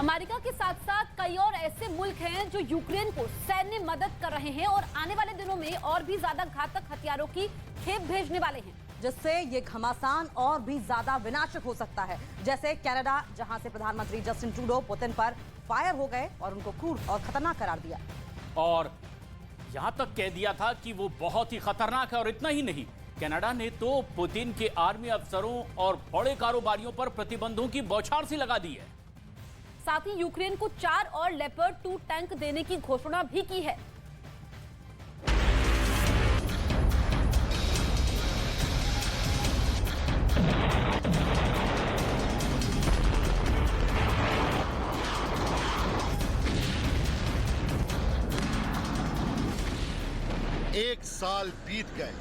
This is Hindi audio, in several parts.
अमेरिका के साथ साथ कई और ऐसे मुल्क हैं जो यूक्रेन को सैन्य मदद कर रहे हैं और आने वाले दिनों में और भी ज्यादा घातक हथियारों की खेप भेजने वाले हैं, जिससे ये घमासान और भी ज्यादा विनाशक हो सकता है। जैसे कनाडा, जहां से प्रधानमंत्री जस्टिन ट्रूडो पुतिन पर फायर हो गए और उनको क्रूर और खतरनाक करार दिया और यहां तक कह दिया था कि वो बहुत ही खतरनाक है। और इतना ही नहीं, कनाडा ने तो पुतिन के आर्मी अफसरों और बड़े कारोबारियों पर प्रतिबंधों की बौछार सी लगा दी है। साथ ही यूक्रेन को 4 और लेपर्ड 2 टैंक देने की घोषणा भी की है। एक साल बीत गए,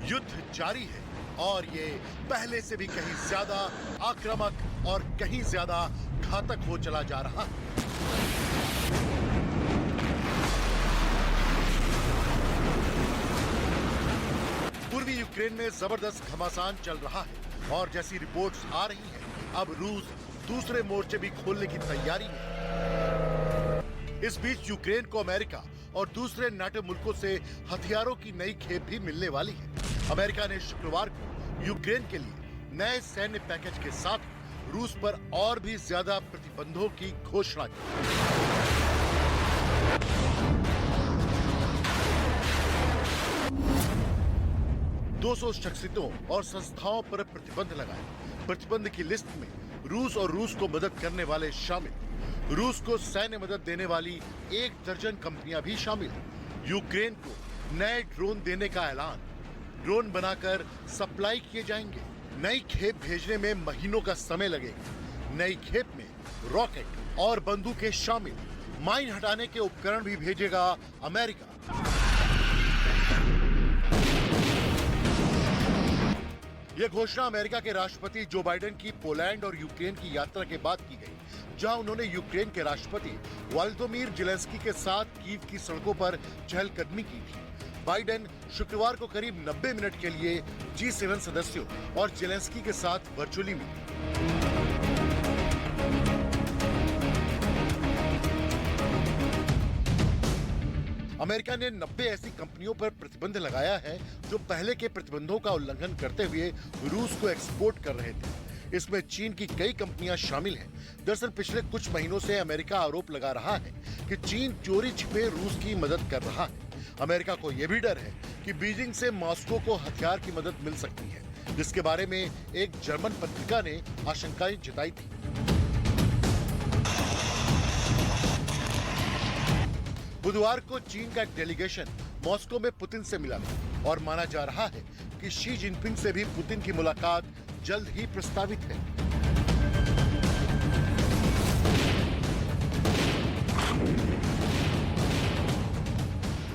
युद्ध जारी है और ये पहले से भी कहीं ज्यादा आक्रामक और कहीं ज्यादा घातक हो चला जा रहा है। पूर्वी यूक्रेन में जबरदस्त घमासान चल रहा है और जैसी रिपोर्ट्स आ रही हैं, अब रूस दूसरे मोर्चे भी खोलने की तैयारी में है। इस बीच यूक्रेन को अमेरिका और दूसरे नाटो मुल्कों से हथियारों की नई खेप भी मिलने वाली है। अमेरिका ने शुक्रवार को यूक्रेन के लिए नए सैन्य पैकेज के साथ रूस पर और भी ज्यादा प्रतिबंधों की घोषणा की। दो 200 शख्सियतों और संस्थाओं पर प्रतिबंध लगाए। प्रतिबंध की लिस्ट में रूस और रूस को मदद करने वाले शामिल। रूस को सैन्य मदद देने वाली 1 दर्जन कंपनियां भी शामिल। यूक्रेन को नए ड्रोन देने का ऐलान। ड्रोन बनाकर सप्लाई किए जाएंगे। नई खेप भेजने में महीनों का समय लगेगा। नई खेप में रॉकेट और बंदूकें शामिल। माइन हटाने के उपकरण भी भेजेगा अमेरिका। यह घोषणा अमेरिका के राष्ट्रपति जो बाइडेन की पोलैंड और यूक्रेन की यात्रा के बाद की गई, जहां उन्होंने यूक्रेन के राष्ट्रपति वोलोदिमीर ज़ेलेंस्की के साथ कीव की सड़कों पर चहलकदमी की थी। बाइडेन शुक्रवार को करीब 90 मिनट के लिए G7 सदस्यों और ज़ेलेंस्की के साथ वर्चुअली मिले। अमेरिका ने 90 ऐसी कंपनियों पर प्रतिबंध लगाया है जो पहले के प्रतिबंधों का उल्लंघन करते हुए रूस को एक्सपोर्ट कर रहे थे। इसमें चीन की कई कंपनियां शामिल हैं। दरअसल पिछले कुछ महीनों से अमेरिका आरोप लगा रहा है कि चीन चोरी छिपे रूस की मदद कर रहा है। अमेरिका को यह भी डर है कि बीजिंग से मॉस्को को हथियार की मदद मिल सकती है, जिसके बारे में एक जर्मन पत्रिका ने आशंकाएं जताई थी। बुधवार को चीन का एक डेलीगेशन मॉस्को में पुतिन से मिला और माना जा रहा है कि शी जिनपिंग से भी पुतिन की मुलाकात जल्द ही प्रस्तावित है।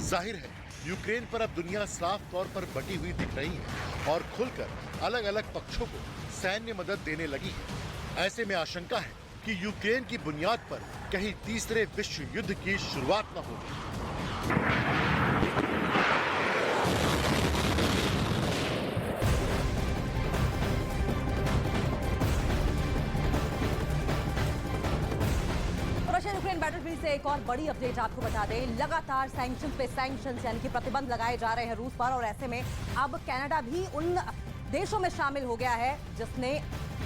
जाहिर है यूक्रेन पर अब दुनिया साफ तौर पर बटी हुई दिख रही है और खुलकर अलग अलग पक्षों को सैन्य मदद देने लगी है। ऐसे में आशंका है कि यूक्रेन की बुनियाद पर कहीं तीसरे विश्व युद्ध की शुरुआत न हो। रशिया यूक्रेन बैटलफील्ड से एक और बड़ी अपडेट आपको बता दें। लगातार सैंक्शंस पे सैंक्शंस यानी कि प्रतिबंध लगाए जा रहे हैं रूस पर, और ऐसे में अब कनाडा भी उन देशों में शामिल हो गया है जिसने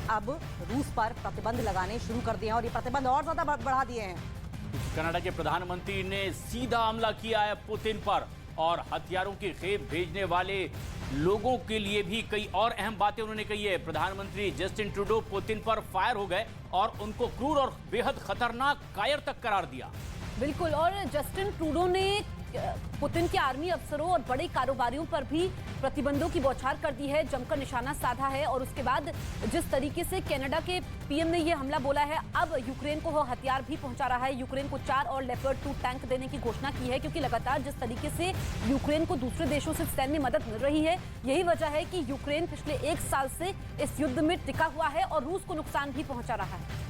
अब रूस पर प्रतिबंध लगाने शुरू कर दिए हैं और ये प्रतिबंध और ज्यादा बढ़ा दिए हैं। कनाडा के प्रधानमंत्री ने सीधा हमला किया है पुतिन पर और हथियारों की खेप भेजने वाले लोगों के लिए भी कई और अहम बातें उन्होंने कही है। प्रधानमंत्री जस्टिन ट्रूडो पुतिन पर फायर हो गए और उनको क्रूर और बेहद खतरनाक कायर तक करार दिया। बिल्कुल, और जस्टिन ट्रूडो ने पुतिन के आर्मी अफसरों और बड़े कारोबारियों पर भी प्रतिबंधों की बौछार कर दी है, जमकर निशाना साधा है। और उसके बाद जिस तरीके से कनाडा के पीएम ने यह हमला बोला है, अब यूक्रेन को वो हथियार भी पहुंचा रहा है। यूक्रेन को 4 और लेपर्ड 2 टैंक देने की घोषणा की है, क्योंकि लगातार जिस तरीके से यूक्रेन को दूसरे देशों से सैन्य मदद मिल रही है, यही वजह है कि यूक्रेन पिछले 1 साल से इस युद्ध में टिका हुआ है और रूस को नुकसान भी पहुंचा रहा है।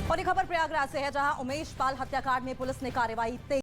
और ये खबर प्रयागराज से है, जहां उमेश पाल हत्याकांड में पुलिस ने कार्रवाई तेज